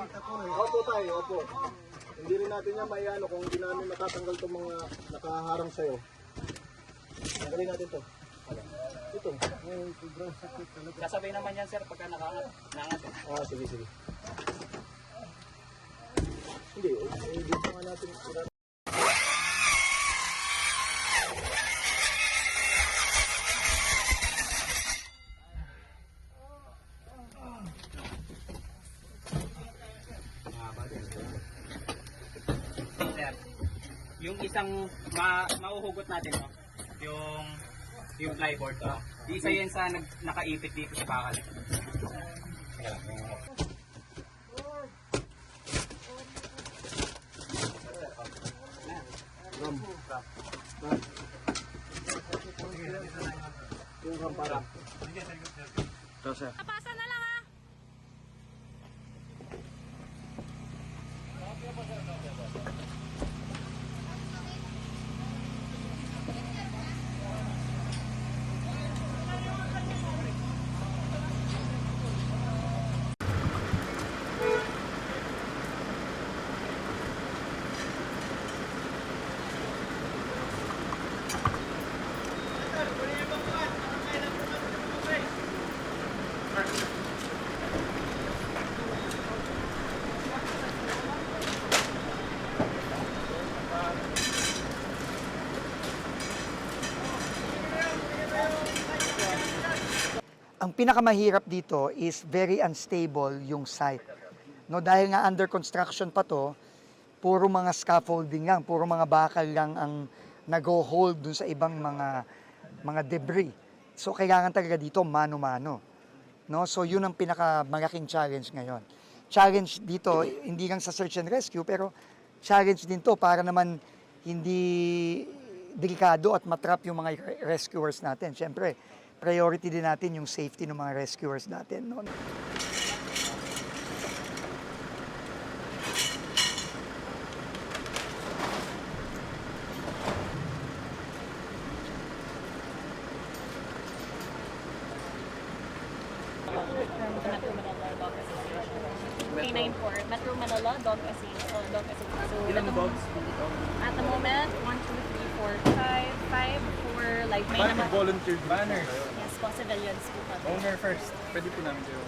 Opo tayo, opo. Hindi rin natin yan may ano kung hindi namin matatanggal itong mga nakaharang sa'yo. Tanggalin natin ito. Ito. Sobrang sakit talaga. Kasabay naman yan sir pagka nakaangat. Ah, sige, sige. Hindi, dito nga natin. Sir, yung isang mauhugot natin, no? yung flyboard, isa yan sa nakaipit dito sa bakal. Yung rampara. Ito, sir. Napasa na lang ha. Ang pinakamahirap dito is very unstable yung site. No, dahil nga under construction pa to, puro mga scaffolding lang, puro mga bakal lang ang nag-hold dun sa ibang mga debris. So kailangan talaga dito mano-mano. No? So yun ang pinakamalaking challenge ngayon. Challenge dito hindi lang sa search and rescue pero challenge din to para naman hindi delikado at matrap yung mga rescuers natin. Siyempre, priority din natin yung safety ng mga rescuers natin. No? K94, Metro Manila, Dog Association. So, Ilang dogs? at the moment, 1, 2, 3, 4, 5 for like may Paano naman. volunteered? Banners. Yes po, civilians po kami. Owner first. Pwede po namin kayo.